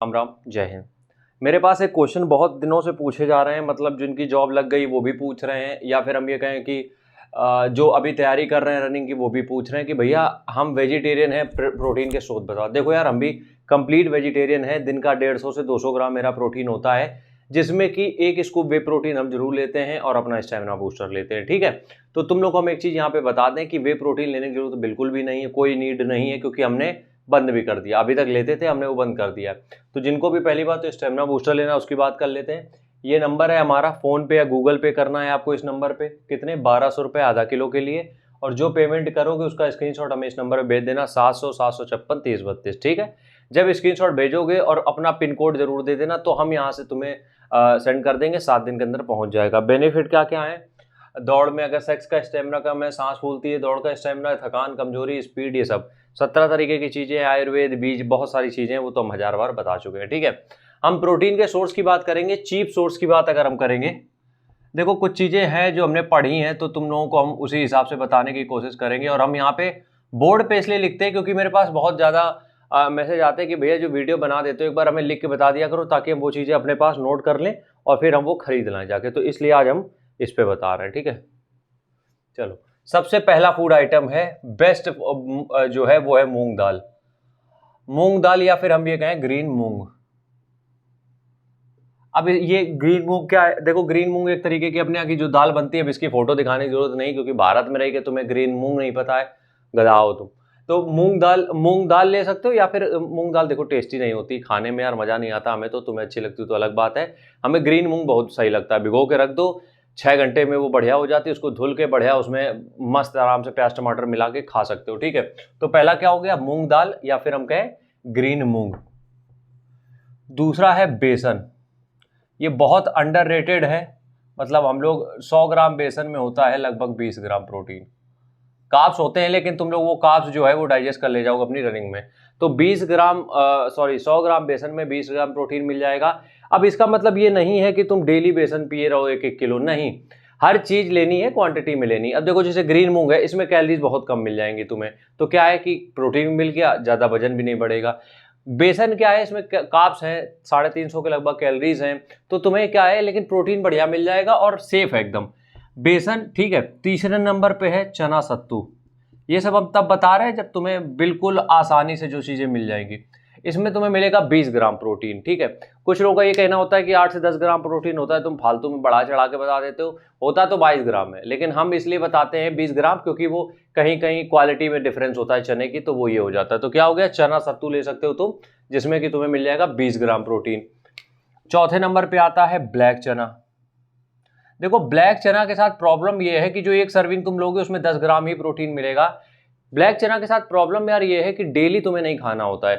राम राम, जय हिंद। मेरे पास एक क्वेश्चन बहुत दिनों से पूछे जा रहे हैं, मतलब जिनकी जॉब लग गई वो भी पूछ रहे हैं, या फिर हम ये कहें कि जो अभी तैयारी कर रहे हैं रनिंग की वो भी पूछ रहे हैं कि भैया हम वेजिटेरियन हैं, प्रोटीन के स्रोत बताओ। देखो यार, हम भी कंप्लीट वेजिटेरियन है। दिन का 150 से 200 ग्राम मेरा प्रोटीन होता है, जिसमें कि एक स्कूप वे प्रोटीन हम जरूर लेते हैं और अपना स्टेमिना बूस्टर लेते हैं। ठीक है, तो तुम लोग को हम एक चीज़ यहाँ पे बता दें कि वे प्रोटीन लेने की जरूरत बिल्कुल भी नहीं है, कोई नीड नहीं है, क्योंकि हमने बंद भी कर दिया। अभी तक लेते थे, हमने वो बंद कर दिया। तो जिनको भी पहली बात तो स्टेमिना बूस्टर लेना है उसकी बात कर लेते हैं। ये नंबर है हमारा, फोन पे या गूगल पे करना है आपको। इस नंबर पे कितने 1200 रुपये आधा किलो के लिए, और जो पेमेंट करोगे उसका स्क्रीनशॉट हमें इस नंबर पे भेज देना 700 756 30 32। ठीक है, जब स्क्रीनशॉट भेजोगे और अपना पिन कोड जरूर दे देना, तो हम यहाँ से तुम्हें सेंड कर देंगे, 7 दिन के अंदर पहुंच जाएगा। बेनिफिट क्या क्या है दौड़ में? अगर सेक्स का स्टेमिना कम है, सांस फूलती है, दौड़ का स्टेमिना, थकान, कमजोरी, स्पीड, ये सब 17 तरीके की चीजें, आयुर्वेद, बीज, बहुत सारी चीजें हैं, वो तो हम 1000 बार बता चुके हैं। ठीक है, हम प्रोटीन के सोर्स की बात करेंगे। चीप सोर्स की बात अगर हम करेंगे, देखो कुछ चीजें हैं जो हमने पढ़ी हैं, तो तुम लोगों को हम उसी हिसाब से बताने की कोशिश करेंगे। और हम यहाँ पे बोर्ड पे इसलिए लिखते हैं क्योंकि मेरे पास बहुत ज्यादा मैसेज आते हैं कि भैया जो वीडियो बना देते हो एक बार हमें लिख के बता दिया करो, ताकि हम वो चीजें अपने पास नोट कर लें और फिर हम वो खरीद लाएं जाके। तो इसलिए आज हम इस पे बता रहे हैं। ठीक है, चलो, सबसे पहला फूड आइटम है, बेस्ट जो है वो है मूंग दाल। मूंग दाल, या फिर हम ये कहें ग्रीन मूंग। अब ये ग्रीन मूंग क्या है? देखो, ग्रीन मूंग एक तरीके की अपने यहाँ की जो दाल बनती है, अब इसकी फोटो दिखाने की जरूरत नहीं, क्योंकि भारत में रह के तुम्हें ग्रीन मूंग नहीं पता है, गधा हो तुम। तो मूंग दाल ले सकते हो, या फिर मूंग दाल देखो टेस्टी नहीं होती खाने में यार, मजा नहीं आता हमें। तो तुम्हें अच्छी लगती तो अलग बात है, हमें ग्रीन मूंग बहुत सही लगता है। भिगो के रख दो, 6 घंटे में वो बढ़िया हो जाती है। उसको धुल के बढ़िया उसमें मस्त आराम से प्याज टमाटर मिला के खा सकते हो। ठीक है, तो पहला क्या हो गया? मूंग दाल, या फिर हम कहें ग्रीन मूंग। दूसरा है बेसन। ये बहुत अंडररेटेड है, मतलब हम लोग 100 ग्राम बेसन में होता है लगभग 20 ग्राम प्रोटीन। कार्ब्स होते हैं, लेकिन तुम लोग वो कार्ब्स जो है वो डाइजेस्ट कर ले जाओगे अपनी रनिंग में। तो 100 ग्राम बेसन में 20 ग्राम प्रोटीन मिल जाएगा। अब इसका मतलब ये नहीं है कि तुम डेली बेसन पिए रहो 1-1 किलो, नहीं। हर चीज लेनी है, क्वांटिटी में लेनी है। अब देखो, जैसे ग्रीन मूंग है, इसमें कैलोरीज बहुत कम मिल जाएंगी तुम्हें, तो क्या है कि प्रोटीन मिल गया, ज्यादा वजन भी नहीं बढ़ेगा। बेसन क्या है, इसमें कार्ब्स हैं, 350 के लगभग कैलोरीज हैं, तो तुम्हें क्या है, लेकिन प्रोटीन बढ़िया मिल जाएगा और सेफ है एकदम बेसन। ठीक है, तीसरे नंबर पे है चना सत्तू। ये सब हम तब बता रहे हैं जब तुम्हें बिल्कुल आसानी से जो चीजें मिल जाएंगी। इसमें तुम्हें मिलेगा 20 ग्राम प्रोटीन। ठीक है, कुछ लोगों का ये कहना होता है कि 8 से 10 ग्राम प्रोटीन होता है, तुम फालतू में बढ़ा चढ़ा के बता देते हो, होता तो 22 ग्राम है, लेकिन हम इसलिए बताते हैं 20 ग्राम क्योंकि वो कहीं कहीं क्वालिटी में डिफरेंस होता है चने की, तो वो ये हो जाता है। तो क्या हो गया, चना सत्तू ले सकते हो तुम, जिसमें कि तुम्हें मिल जाएगा 20 ग्राम प्रोटीन। चौथे नंबर पे आता है ब्लैक चना। देखो, ब्लैक चना के साथ प्रॉब्लम ये है कि जो एक सर्विंग तुम लोगे उसमें 10 ग्राम ही प्रोटीन मिलेगा। ब्लैक चना के साथ प्रॉब्लम यार ये है कि डेली तुम्हें नहीं खाना होता है।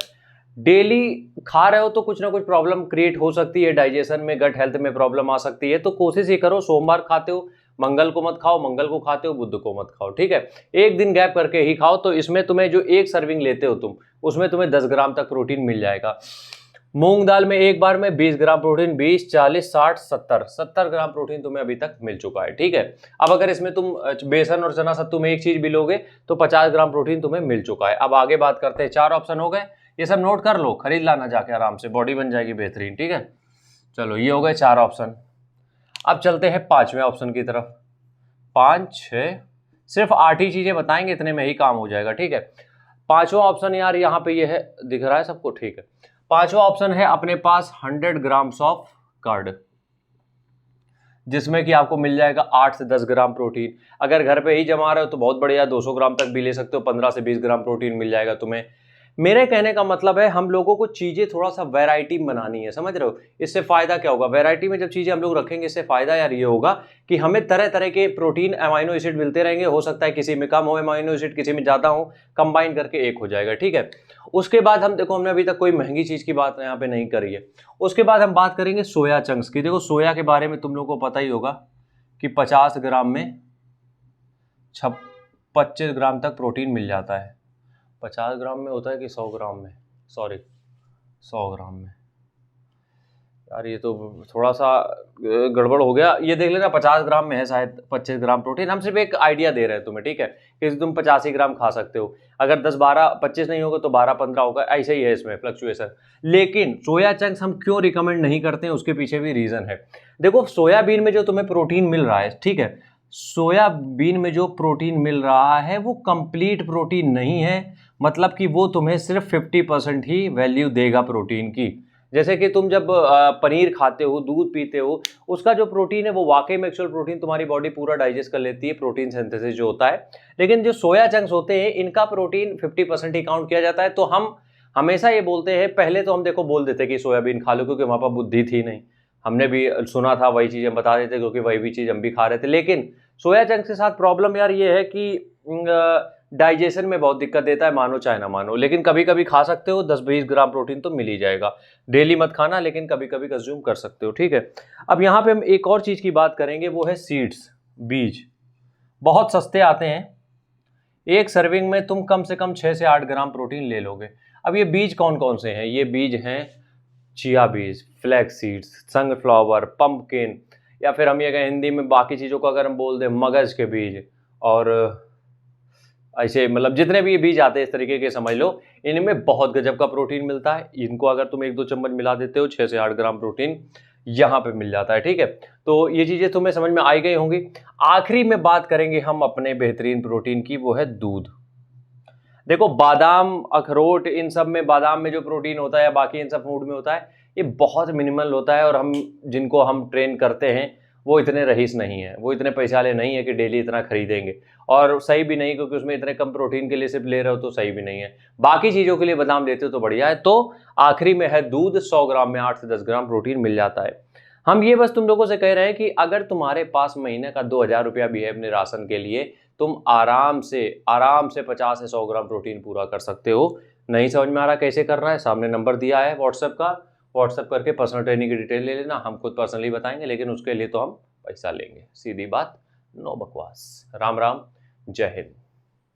डेली खा रहे हो तो कुछ ना कुछ प्रॉब्लम क्रिएट हो सकती है, डाइजेशन में, गट हेल्थ में प्रॉब्लम आ सकती है। तो कोशिश ये करो, सोमवार खाते हो मंगल को मत खाओ, मंगल को खाते हो बुध को मत खाओ। ठीक है, एक दिन गैप करके ही खाओ। तो इसमें तुम्हें जो एक सर्विंग लेते हो तुम, उसमें तुम्हें 10 ग्राम तक प्रोटीन मिल जाएगा। मूंग दाल में एक बार में 20 ग्राम प्रोटीन, 20, 40, 60, 70 ग्राम प्रोटीन तुम्हें अभी तक मिल चुका है। ठीक है, अब अगर इसमें तुम बेसन और चना सत्तू में एक चीज भी लोगे तो 50 ग्राम प्रोटीन तुम्हें मिल चुका है। अब आगे बात करते हैं, 4 ऑप्शन हो गए, ये सब नोट कर लो, खरीद लाना जाके आराम से, बॉडी बन जाएगी बेहतरीन। ठीक है, चलो, ये हो गए 4 ऑप्शन। अब चलते हैं 5वें ऑप्शन की तरफ। 5, 6, सिर्फ 8 ही चीजें बताएंगे, इतने में ही काम हो जाएगा। ठीक है, 5वां ऑप्शन यार यहाँ पे ये है, दिख रहा है सबको? ठीक है, 5वां ऑप्शन है अपने पास 100 ग्राम्स ऑफ कर्ड, जिसमें कि आपको मिल जाएगा 8 से 10 ग्राम प्रोटीन। अगर घर पे ही जमा रहे हो तो बहुत बढ़िया, 200 ग्राम तक भी ले सकते हो, 15 से 20 ग्राम प्रोटीन मिल जाएगा तुम्हें। मेरे कहने का मतलब है, हम लोगों को चीजें थोड़ा सा वैरायटी में बनानी है, समझ रहे हो? इससे फायदा क्या होगा, वैरायटी में जब चीजें हम लोग रखेंगे, इससे फायदा यार ये होगा कि हमें तरह तरह के प्रोटीन, अमाइनो एसिड मिलते रहेंगे। हो सकता है किसी में कम हो अमाइनो एसिड, किसी में ज्यादा हो, कंबाइन करके एक हो जाएगा। ठीक है, उसके बाद हम देखो, हमने अभी तक कोई महंगी चीज की बात यहाँ पे नहीं करी है। उसके बाद हम बात करेंगे सोया चंक्स की। देखो, सोया के बारे में तुम लोग को पता ही होगा कि 50 ग्राम में 25 ग्राम तक प्रोटीन मिल जाता है। 50 ग्राम में होता है कि 100 ग्राम में? सॉरी, 100 ग्राम में। यार ये तो थोड़ा सा गड़बड़ हो गया। ये देख लेना 50 ग्राम में है शायद 25 ग्राम प्रोटीन। हम सिर्फ एक आइडिया दे रहे हैं तुम्हें, ठीक है, कि तुम 85 ग्राम खा सकते हो। अगर 10 12 25 नहीं होगा तो 12 15 होगा, ऐसे ही है इसमें फ्लक्चुएशन। लेकिन सोया चंक्स हम क्यों रिकमेंड नहीं करते हैं, उसके पीछे भी रीजन है। देखो सोयाबीन में जो तुम्हें प्रोटीन मिल रहा है, ठीक है, सोयाबीन में जो प्रोटीन मिल रहा है वो कंप्लीट प्रोटीन नहीं है। मतलब कि वो तुम्हें सिर्फ 50% ही वैल्यू देगा प्रोटीन की। जैसे कि तुम जब पनीर खाते हो, दूध पीते हो, उसका जो प्रोटीन है वो वाकई में एक्चुअल प्रोटीन तुम्हारी बॉडी पूरा डाइजेस्ट कर लेती है, प्रोटीन सिंथेसिस जो होता है। लेकिन जो सोया चंक्स होते हैं इनका प्रोटीन 50% ही काउंट किया जाता है। तो हम हमेशा ये बोलते हैं, पहले तो हम देखो बोल देते कि सोयाबीन खा लो, क्योंकि हमारे पास बुद्धि थी नहीं, हमने भी सुना था वही चीज़ हम बता देते, क्योंकि वही भी चीज़ हम भी खा रहे थे। लेकिन सोया चंक्स के साथ प्रॉब्लम यार ये है कि डाइजेशन में बहुत दिक्कत देता है, मानो चाहे ना मानो। लेकिन कभी कभी खा सकते हो, 10-20 ग्राम प्रोटीन तो मिल ही जाएगा। डेली मत खाना, लेकिन कभी कभी कंज्यूम कर सकते हो, ठीक है। अब यहाँ पे हम एक और चीज़ की बात करेंगे, वो है सीड्स, बीज। बहुत सस्ते आते हैं, एक सर्विंग में तुम कम से कम 6 से 8 ग्राम प्रोटीन ले लोगे। अब ये बीज कौन कौन से हैं? ये बीज हैं चिया बीज, फ्लैक्स सीड्स, सनफ्लावर, पंपकिन, या फिर हम ये कहें हिंदी में बाकी चीज़ों को अगर हम बोल दें, मगज के बीज, और ऐसे मतलब जितने भी ये बीज आते हैं इस तरीके के समझ लो। इनमें बहुत गजब का प्रोटीन मिलता है। इनको अगर तुम 1-2 चम्मच मिला देते हो, 6 से 8 ग्राम प्रोटीन यहाँ पे मिल जाता है, ठीक है। तो ये चीज़ें तुम्हें समझ में आई गई होंगी। आखिरी में बात करेंगे हम अपने बेहतरीन प्रोटीन की, वो है दूध। देखो बादाम, अखरोट, इन सब में, बादाम में जो प्रोटीन होता है या बाकी इन सब फूड में होता है, ये बहुत मिनिमल होता है। और हम जिनको हम ट्रेन करते हैं वो इतने रईस नहीं है, वो इतने पैसे वाले नहीं है कि डेली इतना खरीदेंगे। और सही भी नहीं, क्योंकि उसमें इतने कम प्रोटीन के लिए सिर्फ ले रहे हो तो सही भी नहीं है। बाकी चीज़ों के लिए बादाम लेते हो तो बढ़िया है। तो आखिरी में है दूध, 100 ग्राम में 8 से 10 ग्राम प्रोटीन मिल जाता है। हम ये बस तुम लोगों से कह रहे हैं कि अगर तुम्हारे पास महीने का 2000 रुपया भी है अपने राशन के लिए, तुम आराम से 50 से 100 ग्राम प्रोटीन पूरा कर सकते हो। नहीं समझ में आ रहा कैसे करना है, सामने नंबर दिया है व्हाट्सएप का, व्हाट्सएप करके पर्सनल ट्रेनिंग की डिटेल ले लेना। हम खुद पर्सनली बताएंगे, लेकिन उसके लिए तो हम पैसा लेंगे, सीधी बात, नो बकवास। राम राम, जय हिंद।